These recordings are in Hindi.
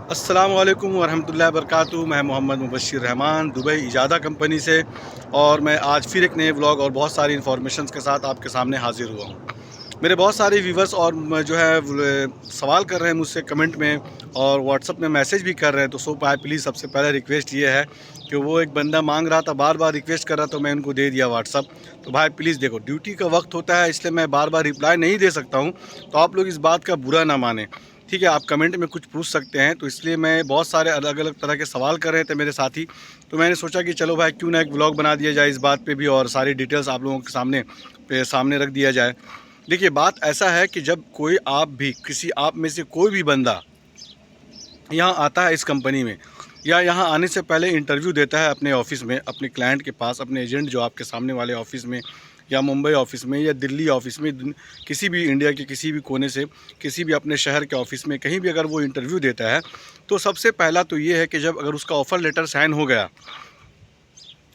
अस्सलाम वालेकुम वरहमतुल्लाहि वबरकातुहू। मैं मोहम्मद मुबश्शिर रहमान दुबई इजादा कंपनी से, और मैं आज फिर एक नए व्लॉग और बहुत सारी इन्फॉर्मेशंस के साथ आपके सामने हाज़िर हुआ हूँ। मेरे बहुत सारे व्यूवर्स और जो है सवाल कर रहे हैं मुझसे कमेंट में और व्हाट्सअप में मैसेज भी कर रहे हैं। तो सो भाई प्लीज़, सबसे पहले रिक्वेस्ट ये है कि वो एक बंदा मांग रहा था, बार बार रिक्वेस्ट कर रहा, तो मैं उनको दे दिया व्हाट्सअप। तो भाई प्लीज़ देखो, ड्यूटी का वक्त होता है, इसलिए मैं बार बार रिप्लाई नहीं दे सकता हूँ। तो आप लोग इस बात का बुरा ना माने, ठीक है। आप कमेंट में कुछ पूछ सकते हैं। तो इसलिए मैं बहुत सारे अलग अलग तरह के सवाल कर रहे थे मेरे साथी। तो मैंने सोचा कि चलो भाई, क्यों ना एक व्लॉग बना दिया जाए इस बात पे भी, और सारी डिटेल्स आप लोगों के सामने रख दिया जाए। देखिए, बात ऐसा है कि जब कोई आप में से कोई भी बंदा यहाँ आता है इस कंपनी में, या यहाँ आने से पहले इंटरव्यू देता है अपने ऑफ़िस में, अपने क्लाइंट के पास, अपने एजेंट जो आपके सामने वाले ऑफ़िस में, या मुंबई ऑफ़िस में, या दिल्ली ऑफ़िस में, किसी भी इंडिया के किसी भी कोने से, किसी भी अपने शहर के ऑफ़िस में, कहीं भी अगर वो इंटरव्यू देता है, तो सबसे पहला तो ये है कि जब अगर उसका ऑफ़र लेटर साइन हो गया,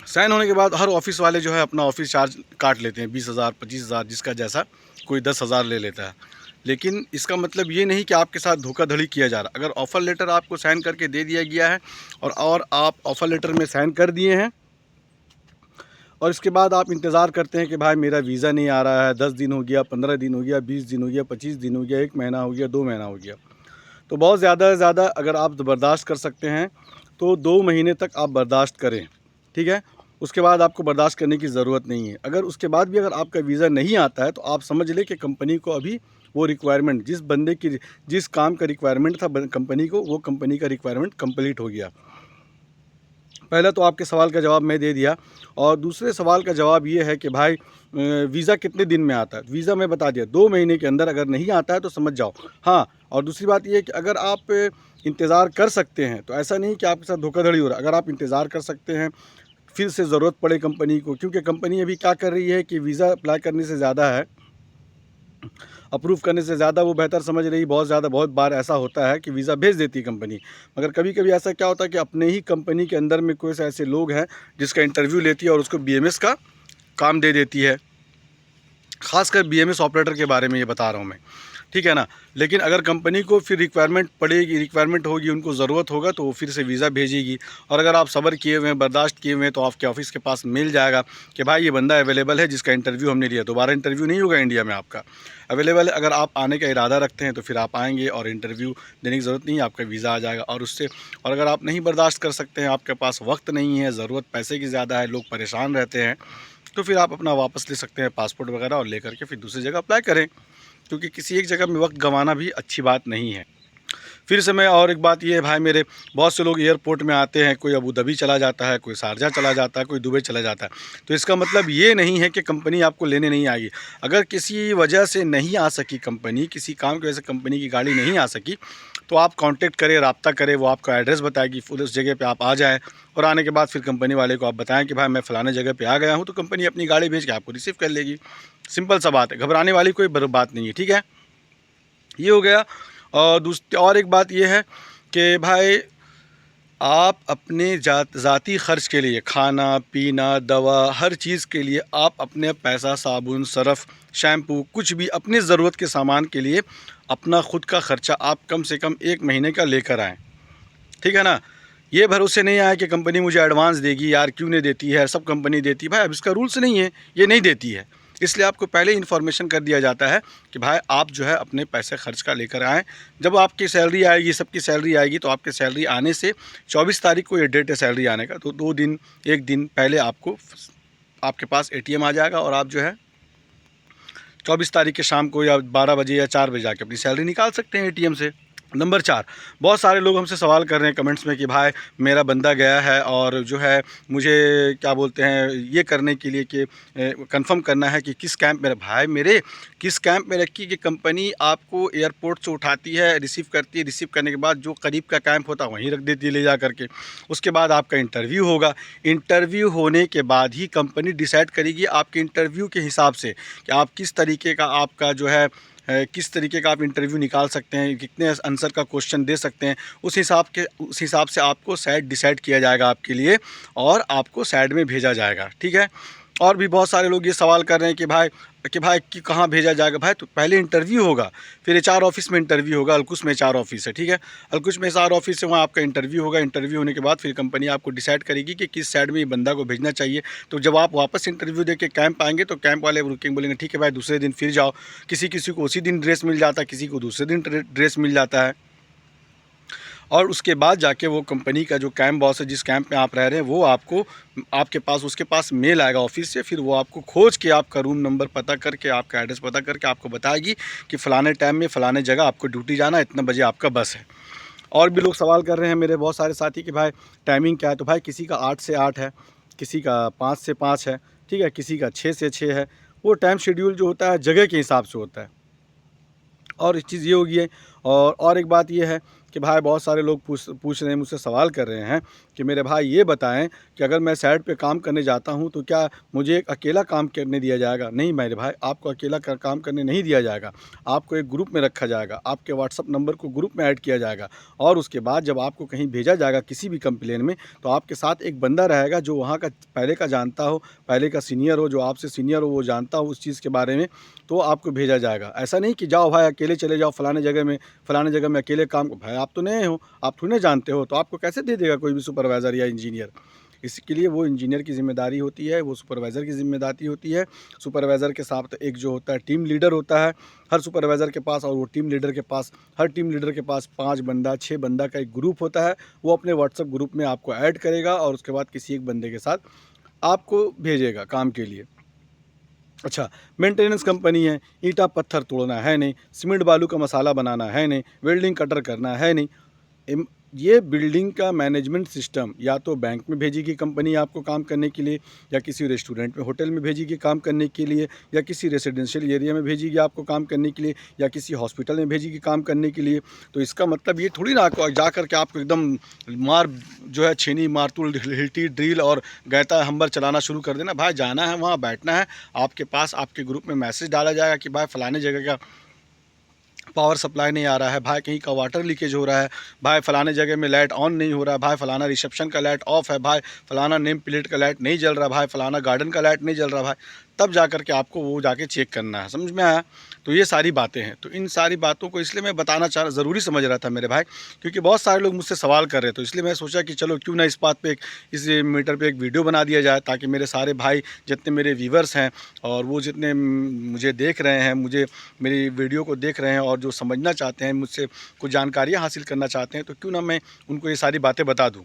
साइन होने के बाद हर ऑफ़िस वाले जो है अपना ऑफ़िस चार्ज काट लेते हैं, 20,000 25,000, जिसका जैसा, कोई 10,000 ले लेता है। लेकिन इसका मतलब ये नहीं कि आपके साथ धोखाधड़ी किया जा रहा। अगर ऑफ़र लेटर आपको साइन करके दे दिया गया है, और आप ऑफ़र लेटर में साइन कर दिए हैं, और इसके बाद आप इंतज़ार करते हैं कि भाई मेरा वीज़ा नहीं आ रहा है, 10 दिन हो गया, 15 दिन हो गया, 20 दिन हो गया, 25 दिन हो गया, 1 महीना हो गया, 2 महीना हो गया। तो बहुत ज़्यादा से ज़्यादा अगर आप बर्दाश्त कर सकते हैं तो 2 महीने तक आप बर्दाश्त करें, ठीक है? उसके बाद आपको बर्दाश्त करने की ज़रूरत नहीं है। अगर उसके बाद भी अगर आपका वीज़ा नहीं आता है, तो आप समझ लें कि कंपनी को अभी वो रिक्वायरमेंट, जिस काम का रिक्वायरमेंट था कंपनी को, वो कंपनी का रिक्वायरमेंट कंप्लीट हो गया। पहला तो आपके सवाल का जवाब मैं दे दिया, और दूसरे सवाल का जवाब ये है कि भाई वीज़ा कितने दिन में आता है। वीज़ा मैं बता दिया, 2 महीने के अंदर अगर नहीं आता है तो समझ जाओ। हाँ, और दूसरी बात ये है कि अगर आप इंतज़ार कर सकते हैं, तो ऐसा नहीं कि आपके साथ धोखाधड़ी हो रहा है। अगर आप इंतज़ार कर सकते हैं, फिर से ज़रूरत पड़े कंपनी को, क्योंकि कंपनी अभी क्या कर रही है कि वीज़ा अप्लाई करने से ज़्यादा है, अप्रूव करने से ज़्यादा वो बेहतर समझ रही। बहुत बार ऐसा होता है कि वीज़ा भेज देती है कंपनी, मगर कभी-कभी ऐसा क्या होता है कि अपने ही कंपनी के अंदर में कोई ऐसे लोग हैं जिसका इंटरव्यू लेती है और उसको बीएमएस का काम दे देती है। ख़ासकर बीएमएस ऑपरेटर के बारे में ये बता रहा हूँ मैं, ठीक है ना। लेकिन अगर कंपनी को फिर रिक्वायरमेंट होगी, उनको ज़रूरत होगा, तो वो फिर से वीज़ा भेजेगी। और अगर आप सब्र किए हुए हैं, बर्दाश्त किए हुए हैं, तो आपके ऑफ़िस के पास मिल जाएगा कि भाई ये बंदा अवेलेबल है जिसका इंटरव्यू हमने लिया। दोबारा इंटरव्यू नहीं होगा इंडिया में आपका, अवेलेबल है। अगर आप आने का इरादा रखते हैं तो फिर आप आएँगे, और इंटरव्यू देने की ज़रूरत नहीं है, आपका वीज़ा आ जाएगा। और अगर आप नहीं बर्दाश्त कर सकते हैं, आपके पास वक्त नहीं है, ज़रूरत पैसे की ज़्यादा है, लोग परेशान रहते हैं, तो फिर आप अपना वापस ले सकते हैं पासपोर्ट वगैरह, और लेकर के फिर दूसरी जगह अप्लाई करें। क्योंकि किसी एक जगह में वक्त गंवाना भी अच्छी बात नहीं है। फिर से मैं, और एक बात ये है भाई, मेरे बहुत से लोग एयरपोर्ट में आते हैं, कोई अबू धाबी चला जाता है, कोई शारजा चला जाता है, कोई दुबई चला जाता है। तो इसका मतलब ये नहीं है कि कंपनी आपको लेने नहीं आएगी। अगर किसी वजह से नहीं आ सकी कंपनी, किसी काम की वजह से कंपनी की गाड़ी नहीं आ सकी, तो आप कांटेक्ट करें, रब्ता करें, वो आपका एड्रेस बताएगी, फिर उस जगह पे आप आ जाएँ। और आने के बाद फिर कंपनी वाले को आप बताएँ कि भाई मैं फ़लाने जगह पे आ गया हूँ, तो कंपनी अपनी गाड़ी भेज के आपको रिसीव कर लेगी। सिंपल सा बात है, घबराने वाली कोई बात नहीं है, ठीक है। ये हो गया। और एक बात ये है कि भाई, आप अपने ज़ाती ख़र्च के लिए, खाना पीना, दवा, हर चीज़ के लिए आप अपने पैसा, साबुन, सरफ़, शैम्पू, कुछ भी अपनी ज़रूरत के सामान के लिए अपना ख़ुद का ख़र्चा आप कम से कम 1 महीने का लेकर आएँ, ठीक है ना। ये भरोसे नहीं आए कि कंपनी मुझे एडवांस देगी, यार क्यों नहीं देती है, सब कंपनी देती है। भाई अब इसका रूल्स नहीं है, ये नहीं देती है। इसलिए आपको पहले इन्फॉर्मेशन कर दिया जाता है कि भाई आप जो है अपने पैसे खर्च का लेकर आएँ। जब आपकी सैलरी आएगी, सबकी सैलरी आएगी, तो आपकी सैलरी आने से 24 तारीख को ये डेट है सैलरी आने का, तो 2 दिन 1 दिन पहले आपके पास एटीएम आ जाएगा, और आप जो है 24 तारीख के शाम को या 12 बजे या 4 बजे जाके अपनी सैलरी निकाल सकते हैं एटीएम से। नंबर 4, बहुत सारे लोग हमसे सवाल कर रहे हैं कमेंट्स में कि भाई मेरा बंदा गया है, और जो है मुझे क्या बोलते हैं ये करने के लिए कि कंफर्म करना है कि किस कैंप में। भाई मेरे, किस कैंप में रखी कि कंपनी आपको एयरपोर्ट से उठाती है, रिसीव करती है, रिसीव करने के बाद जो करीब का कैंप होता है वहीं रख देती है ले जा करके। उसके बाद आपका इंटरव्यू होगा। इंटरव्यू होने के बाद ही कंपनी डिसाइड करेगी आपके इंटरव्यू के हिसाब से कि आप किस तरीके का, आपका जो है किस तरीके का आप इंटरव्यू निकाल सकते हैं, कितने आंसर का क्वेश्चन दे सकते हैं। उस हिसाब से आपको साइड डिसाइड किया जाएगा आपके लिए, और आपको साइड में भेजा जाएगा, ठीक है। और भी बहुत सारे लोग ये सवाल कर रहे हैं कि भाई कि कहाँ भेजा जाएगा। भाई तो पहले इंटरव्यू होगा, फिर एचआर ऑफिस में इंटरव्यू होगा। अलकुश में एचआर ऑफिस है, ठीक है, अलकुश में एचआर ऑफिस है, वहाँ आपका इंटरव्यू होगा। इंटरव्यू होने के बाद फिर कंपनी आपको डिसाइड करेगी कि किस साइड में ये बंदा को भेजना चाहिए। तो जब आप वापस इंटरव्यू दे के कैंप आएंगे तो कैंप वाले रुकेंगे, बोलेंगे ठीक है भाई दूसरे दिन फिर जाओ। किसी किसी को उसी दिन ड्रेस मिल जाता है, किसी को दूसरे दिन ड्रेस मिल जाता है। और उसके बाद जाके वो कंपनी का जो कैंप बॉस है, जिस कैंप में आप रह रहे हैं, वो आपको आपके पास उसके पास मेल आएगा ऑफिस से। फिर वो आपको खोज के आपका रूम नंबर पता करके, आपका एड्रेस पता करके आपको बताएगी कि फ़लाने टाइम में फ़लाने जगह आपको ड्यूटी जाना है, इतना बजे आपका बस है। और भी लोग सवाल कर रहे हैं मेरे बहुत सारे साथी कि भाई टाइमिंग क्या है। तो भाई किसी का 8 से 8 है, किसी का 5 से 5 है, ठीक है, किसी का 6 से 6 है। वो टाइम शेड्यूल जो होता है जगह के हिसाब से होता है। और एक चीज़ ये होगी है, और एक बात ये है कि भाई बहुत सारे लोग पूछ रहे हैं, मुझसे सवाल कर रहे हैं कि मेरे भाई ये बताएं कि अगर मैं साइट पे काम करने जाता हूं तो क्या मुझे एक अकेला काम करने दिया जाएगा। नहीं मेरे भाई, आपको अकेला काम करने नहीं दिया जाएगा। आपको एक ग्रुप में रखा जाएगा, आपके व्हाट्सअप नंबर को ग्रुप में ऐड किया जाएगा। और उसके बाद जब आपको कहीं भेजा जाएगा किसी भी कंप्लेन में, तो आपके साथ एक बंदा रहेगा जो वहाँ का पहले का जानता हो, पहले का सीनियर हो, जो आपसे सीनियर हो, वो जानता हो उस चीज़ के बारे में, तो आपको भेजा जाएगा। ऐसा नहीं कि जाओ भाई अकेले चले जाओ फलाने जगह में अकेले काम। भाई आप तो नए हो, आप थोड़ी ना जानते हो, तो आपको कैसे दे देगा कोई भी सुपरवाइज़र या इंजीनियर। इसके लिए वो इंजीनियर की ज़िम्मेदारी होती है, वो सुपरवाइज़र की ज़िम्मेदारी होती है। सुपरवाइज़र के साथ एक जो होता है टीम लीडर होता है हर सुपरवाइज़र के पास, और वो टीम लीडर के पास, हर टीम लीडर के पास 5 बंदा 6 बंदा का एक ग्रुप होता है। वो अपने व्हाट्सएप ग्रुप में आपको ऐड करेगा और उसके बाद किसी एक बंदे के साथ आपको भेजेगा काम के लिए। अच्छा, मेंटेनेंस कंपनी है, ईंटा पत्थर तोड़ना है नहीं, सीमेंट बालू का मसाला बनाना है नहीं, वेल्डिंग कटर करना है नहीं। ये बिल्डिंग का मैनेजमेंट सिस्टम या तो बैंक में भेजेगी कंपनी आपको काम करने के लिए, या किसी रेस्टोरेंट में होटल में भेजेगी काम करने के लिए, या किसी रेसिडेंशियल एरिया में भेजेगी आपको काम करने के लिए, या किसी हॉस्पिटल में भेजेगी काम करने के लिए। तो इसका मतलब ये थोड़ी ना जा कर के आपको एकदम मार जो है छेनी मारतुल हिल्टी ड्रिल और गैता हम्बर चलाना शुरू कर देना। भाई जाना है वहाँ बैठना है, आपके पास आपके ग्रुप में मैसेज डाला जाएगा कि भाई फ़लाने जगह का पावर सप्लाई नहीं आ रहा है, भाई कहीं का वाटर लीकेज हो रहा है, भाई फ़लाने जगह में लाइट ऑन नहीं हो रहा है, भाई फ़लाना रिसेप्शन का लाइट ऑफ है, भाई फ़लाना नेम प्लेट का लाइट नहीं जल रहा, भाई फ़लाना गार्डन का लाइट नहीं जल रहा। भाई तब जा कर के आपको वो जाके चेक करना है। समझ में आया? तो ये सारी बातें हैं। तो इन सारी बातों को इसलिए मैं बताना ज़रूरी समझ रहा था मेरे भाई, क्योंकि बहुत सारे लोग मुझसे सवाल कर रहे हैं। तो इसलिए मैं सोचा कि चलो क्यों ना इस बात पे इस मीटर पे एक वीडियो बना दिया जाए, ताकि मेरे सारे भाई जितने मेरे व्यूवर्स हैं और वो जितने मुझे देख रहे हैं, मुझे मेरी वीडियो को देख रहे हैं और जो समझना चाहते हैं, मुझसे कुछ जानकारियाँ हासिल करना चाहते हैं, तो क्यों ना मैं उनको ये सारी बातें बता दूँ।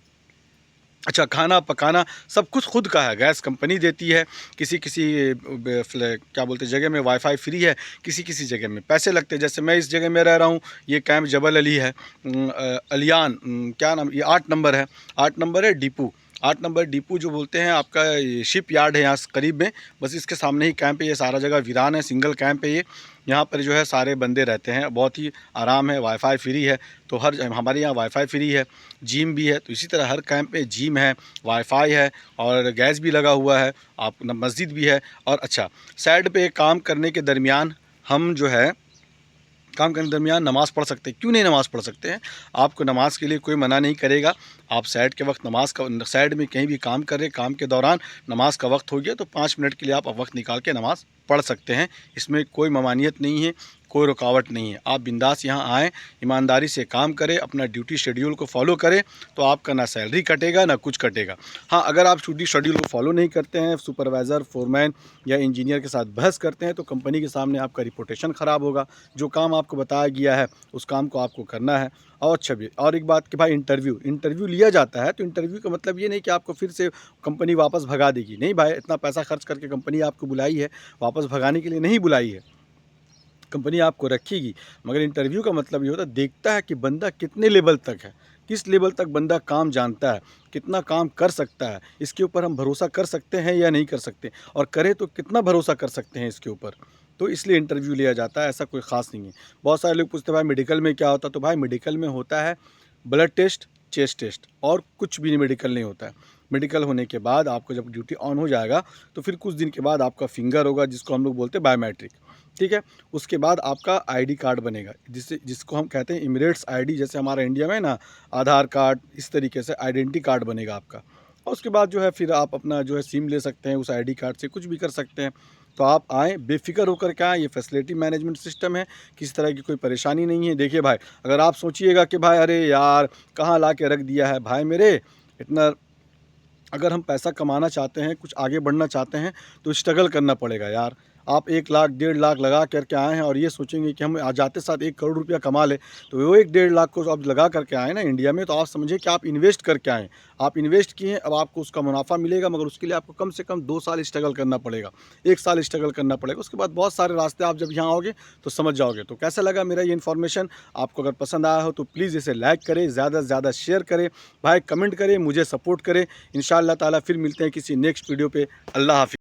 अच्छा, खाना पकाना सब कुछ खुद का है, गैस कंपनी देती है। किसी किसी क्या बोलते हैं जगह में वाईफाई फ्री है, किसी किसी जगह में पैसे लगते हैं। जैसे मैं इस जगह में रह रहा हूँ, ये कैंप जबल अली है, अलियान, क्या नाम, ये 8 नंबर है, 8 नंबर है डिपू। 8 नंबर डिपू जो बोलते हैं, आपका शिप यार्ड है यहाँ करीब में, बस इसके सामने ही कैंप है। ये सारा जगह वीरान है, सिंगल कैंप है ये। यहाँ पर जो है सारे बंदे रहते हैं, बहुत ही आराम है, वाईफाई फ्री है। तो हमारे यहाँ वाईफाई फ्री है, जिम भी है। तो इसी तरह हर कैंप में जिम है, वाईफाई है और गैस भी लगा हुआ है, आप मस्जिद भी है। और अच्छा, साइड पे काम करने के दरमियान हम जो है काम करने के दरमियान नमाज़ पढ़ सकते हैं। क्यों नहीं नमाज़ पढ़ सकते हैं? आपको नमाज़ के लिए कोई मना नहीं करेगा। आप साइड के वक्त नमाज का, साइड में कहीं भी काम कर रहे, काम के दौरान नमाज का वक्त हो गया तो 5 मिनट के लिए आप वक्त निकाल के नमाज़ पढ़ सकते हैं। इसमें कोई ममानियत नहीं है, कोई रुकावट नहीं है। आप बिंदास यहाँ आएँ, ईमानदारी से काम करें, अपना ड्यूटी शेड्यूल को फॉलो करें, तो आपका ना सैलरी कटेगा ना कुछ कटेगा। हाँ, अगर आप ड्यूटी शेड्यूल को फॉलो नहीं करते हैं, सुपरवाइज़र, फोरमैन या इंजीनियर के साथ बहस करते हैं, तो कंपनी के सामने आपका रिपोर्टेशन ख़राब होगा। जो काम आपको बताया गया है उस काम को आपको करना है। और अच्छा भी, और एक बात कि भाई इंटरव्यू लिया जाता है, तो इंटरव्यू का मतलब ये नहीं कि आपको फिर से कंपनी वापस भगा देगी। नहीं भाई, इतना पैसा खर्च करके कंपनी आपको बुलाई है, वापस भगाने के लिए नहीं बुलाई है। कंपनी आपको रखेगी, मगर इंटरव्यू का मतलब ये होता है, देखता है कि बंदा कितने लेवल तक है, किस लेवल तक बंदा काम जानता है, कितना काम कर सकता है, इसके ऊपर हम भरोसा कर सकते हैं या नहीं कर सकते, और करें तो कितना भरोसा कर सकते हैं इसके ऊपर। तो इसलिए इंटरव्यू लिया जाता है, ऐसा कोई ख़ास नहीं है। बहुत सारे लोग पूछते हैं भाई मेडिकल में क्या होता है? तो भाई मेडिकल में होता है ब्लड टेस्ट, चेस्ट टेस्ट, और कुछ भी मेडिकल नहीं होता है। मेडिकल होने के बाद आपको जब ड्यूटी ऑन हो जाएगा तो फिर कुछ दिन के बाद आपका फिंगर होगा, जिसको हम लोग बोलते हैं बायोमेट्रिक, ठीक है। उसके बाद आपका आईडी कार्ड बनेगा, जिसको हम कहते हैं इमिरेट्स आईडी। जैसे हमारा इंडिया में ना आधार कार्ड, इस तरीके से आइडेंटिटी कार्ड बनेगा आपका। और उसके बाद जो है फिर आप अपना जो है सिम ले सकते हैं, उस आईडी कार्ड से कुछ भी कर सकते हैं। तो आप आएँ, बेफ़िक्र होकर के आएँ, ये फैसिलिटी मैनेजमेंट सिस्टम है, किसी तरह की कोई परेशानी नहीं है। देखिए भाई, अगर आप सोचिएगा कि भाई अरे यार, कहाँ ला के रख दिया है, भाई मेरे इतना अगर हम पैसा कमाना चाहते हैं, कुछ आगे बढ़ना चाहते हैं, तो स्ट्रगल करना पड़ेगा यार। आप 1 लाख, 1.5 लाख लगा कर के आए हैं और ये सोचेंगे कि हम जाते साथ 1 करोड़ रुपया कमा लें, तो वो 1 डेढ़ लाख को आप लगा करके आए ना इंडिया में, तो आप समझिए कि आप इन्वेस्ट करके आए। आप इन्वेस्ट किए हैं, अब आपको उसका मुनाफ़ा मिलेगा, मगर उसके लिए आपको कम से कम 2 साल स्ट्रगल करना पड़ेगा, 1 साल स्ट्रगल करना पड़ेगा। उसके बाद बहुत सारे रास्ते आप जब यहाँ आओगे, तो समझ जाओगे। तो कैसा लगा मेरा ये इन्फॉर्मेशन? आपको अगर पसंद आया हो, तो प्लीज़ इसे लाइक करें, ज़्यादा से ज़्यादा शेयर करें, भाई कमेंट करें, मुझे सपोर्ट करें। इंशाअल्लाह ताला फिर मिलते हैं किसी नेक्स्ट वीडियो पे। अल्लाह हाफ़िज़।